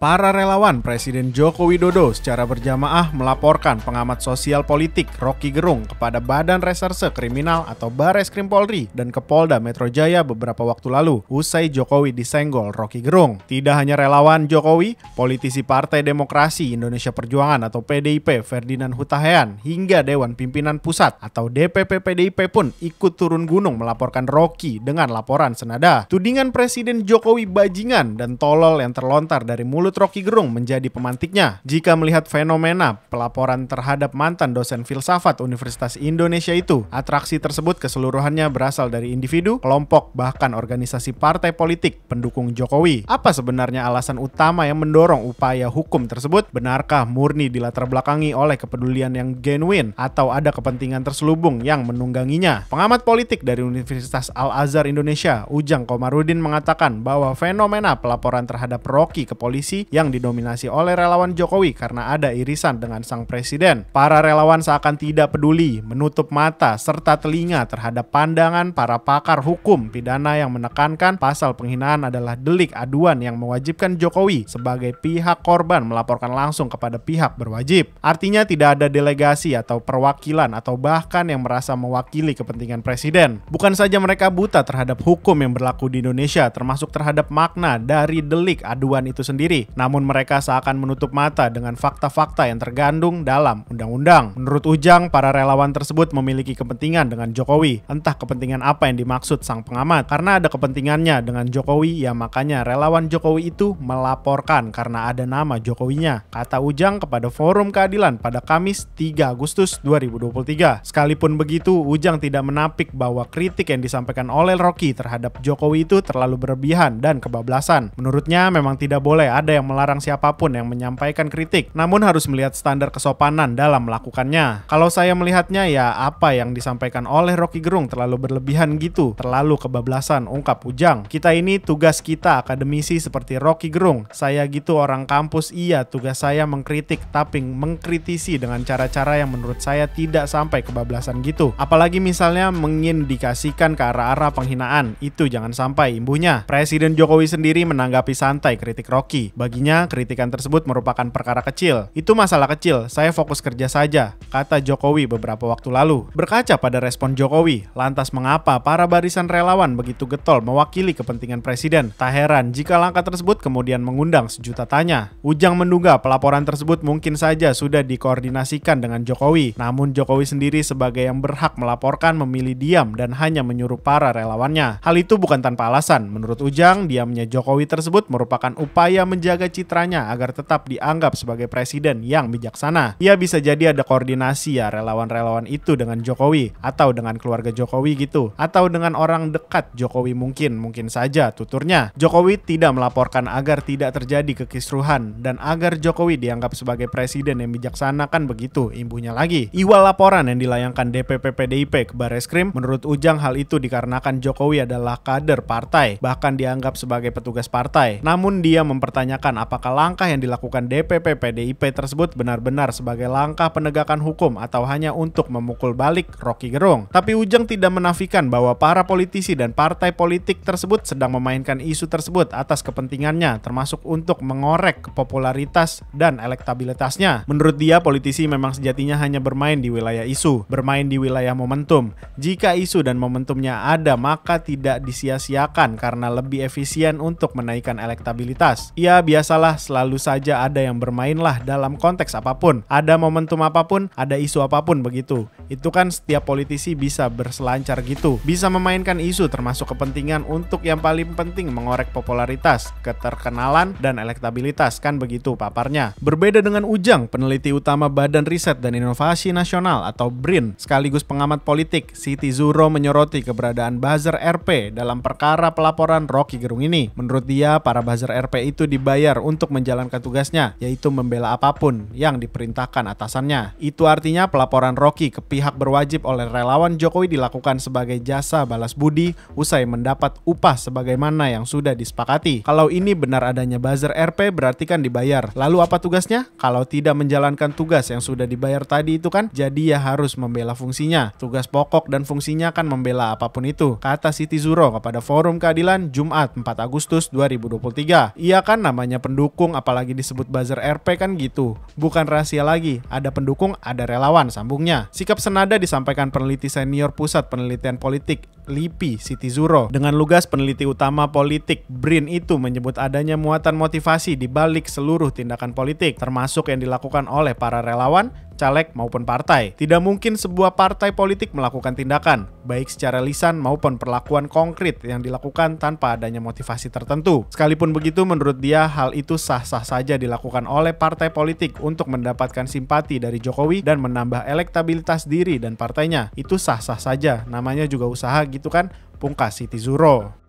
Para relawan Presiden Joko Widodo secara berjamaah melaporkan pengamat sosial politik Rocky Gerung kepada Badan Reserse Kriminal atau Bareskrim Polri dan ke Polda Metro Jaya beberapa waktu lalu usai Jokowi disenggol Rocky Gerung. Tidak hanya relawan Jokowi, politisi Partai Demokrasi Indonesia Perjuangan atau PDIP Ferdinand Hutahean hingga Dewan Pimpinan Pusat atau DPP PDIP pun ikut turun gunung melaporkan Rocky dengan laporan senada. Tudingan Presiden Jokowi bajingan dan tolol yang terlontar dari mulut Rocky Gerung menjadi pemantiknya. Jika melihat fenomena pelaporan terhadap mantan dosen filsafat Universitas Indonesia itu, atraksi tersebut keseluruhannya berasal dari individu, kelompok, bahkan organisasi partai politik pendukung Jokowi. Apa sebenarnya alasan utama yang mendorong upaya hukum tersebut? Benarkah murni dilatar belakangi oleh kepedulian yang genuine atau ada kepentingan terselubung yang menungganginya? Pengamat politik dari Universitas Al-Azhar Indonesia, Ujang Komarudin mengatakan bahwa fenomena pelaporan terhadap Rocky ke polisi yang didominasi oleh relawan Jokowi karena ada irisan dengan sang presiden. Para relawan seakan tidak peduli, menutup mata serta telinga terhadap pandangan para pakar hukum pidana yang menekankan pasal penghinaan adalah delik aduan yang mewajibkan Jokowi sebagai pihak korban melaporkan langsung kepada pihak berwajib. Artinya tidak ada delegasi atau perwakilan atau bahkan yang merasa mewakili kepentingan presiden. Bukan saja mereka buta terhadap hukum yang berlaku di Indonesia, termasuk terhadap makna dari delik aduan itu sendiri. Namun mereka seakan menutup mata dengan fakta-fakta yang tergandung dalam undang-undang. Menurut Ujang, para relawan tersebut memiliki kepentingan dengan Jokowi. Entah kepentingan apa yang dimaksud sang pengamat. Karena ada kepentingannya dengan Jokowi, ya makanya relawan Jokowi itu melaporkan karena ada nama Jokowinya, kata Ujang kepada Forum Keadilan pada Kamis 3 Agustus 2023. Sekalipun begitu, Ujang tidak menampik bahwa kritik yang disampaikan oleh Rocky terhadap Jokowi itu terlalu berlebihan dan kebablasan. Menurutnya memang tidak boleh ada yang melarang siapapun yang menyampaikan kritik, namun harus melihat standar kesopanan dalam melakukannya. Kalau saya melihatnya, ya apa yang disampaikan oleh Rocky Gerung terlalu berlebihan gitu, terlalu kebablasan, ungkap Ujang. Kita ini tugas kita akademisi seperti Rocky Gerung. Saya gitu orang kampus, iya tugas saya mengkritik, tapi mengkritisi dengan cara-cara yang menurut saya tidak sampai kebablasan gitu. Apalagi misalnya mengindikasikan ke arah-arah penghinaan, itu jangan sampai imbuhnya. Presiden Jokowi sendiri menanggapi santai kritik Rocky. Baginya, kritikan tersebut merupakan perkara kecil. Itu masalah kecil, saya fokus kerja saja, kata Jokowi beberapa waktu lalu. Berkaca pada respon Jokowi, lantas mengapa para barisan relawan begitu getol mewakili kepentingan presiden? Tak heran jika langkah tersebut kemudian mengundang sejuta tanya. Ujang menduga pelaporan tersebut mungkin saja sudah dikoordinasikan dengan Jokowi. Namun Jokowi sendiri sebagai yang berhak melaporkan memilih diam dan hanya menyuruh para relawannya. Hal itu bukan tanpa alasan. Menurut Ujang, diamnya Jokowi tersebut merupakan upaya menjaga citranya agar tetap dianggap sebagai presiden yang bijaksana. Ya bisa jadi ada koordinasi ya relawan-relawan itu dengan Jokowi atau dengan keluarga Jokowi gitu, atau dengan orang dekat Jokowi mungkin saja tuturnya. Jokowi tidak melaporkan agar tidak terjadi kekisruhan dan agar Jokowi dianggap sebagai presiden yang bijaksana, kan begitu imbuhnya lagi. Iwal laporan yang dilayangkan DPP PDIP ke Bareskrim, menurut Ujang hal itu dikarenakan Jokowi adalah kader partai, bahkan dianggap sebagai petugas partai. Namun dia mempertanyakan apakah langkah yang dilakukan DPP PDIP tersebut benar-benar sebagai langkah penegakan hukum atau hanya untuk memukul balik Rocky Gerung. Tapi Ujang tidak menafikan bahwa para politisi dan partai politik tersebut sedang memainkan isu tersebut atas kepentingannya, termasuk untuk mengorek popularitas dan elektabilitasnya. Menurut dia, politisi memang sejatinya hanya bermain di wilayah isu, bermain di wilayah momentum. Jika isu dan momentumnya ada, maka tidak disia-siakan karena lebih efisien untuk menaikkan elektabilitas. Ya biasalah, selalu saja ada yang bermainlah dalam konteks apapun. Ada momentum apapun, ada isu apapun begitu. Itu kan setiap politisi bisa berselancar gitu. Bisa memainkan isu termasuk kepentingan untuk yang paling penting mengorek popularitas, keterkenalan, dan elektabilitas, kan begitu paparnya. Berbeda dengan Ujang, peneliti utama Badan Riset dan Inovasi Nasional atau BRIN, sekaligus pengamat politik, Siti Zuhro menyoroti keberadaan buzzer RP dalam perkara pelaporan Rocky Gerung ini. Menurut dia, para buzzer RP itu dibayar untuk menjalankan tugasnya, yaitu membela apapun yang diperintahkan atasannya. Itu artinya pelaporan Rocky ke pihak berwajib oleh relawan Jokowi dilakukan sebagai jasa balas budi usai mendapat upah sebagaimana yang sudah disepakati. Kalau ini benar adanya buzzer RP, berarti kan dibayar. Lalu apa tugasnya? Kalau tidak menjalankan tugas yang sudah dibayar tadi itu kan, jadi ya harus membela fungsinya. Tugas pokok dan fungsinya kan membela apapun itu, kata Siti Zuhro kepada Forum Keadilan Jumat 4 Agustus 2023. Iya kan namanya namanya pendukung apalagi disebut buzzer RP kan gitu. Bukan rahasia lagi, ada pendukung, ada relawan, sambungnya. Sikap senada disampaikan peneliti senior Pusat Penelitian Politik LIPI Siti Zuro. Dengan lugas peneliti utama politik BRIN itu menyebut adanya muatan motivasi di balik seluruh tindakan politik, termasuk yang dilakukan oleh para relawan, caleg maupun partai. Tidak mungkin sebuah partai politik melakukan tindakan, baik secara lisan maupun perlakuan konkret yang dilakukan tanpa adanya motivasi tertentu. Sekalipun begitu, menurut dia hal itu sah-sah saja dilakukan oleh partai politik untuk mendapatkan simpati dari Jokowi dan menambah elektabilitas diri dan partainya. Itu sah-sah saja, namanya juga usaha gitu kan, pungkas Siti Zuro.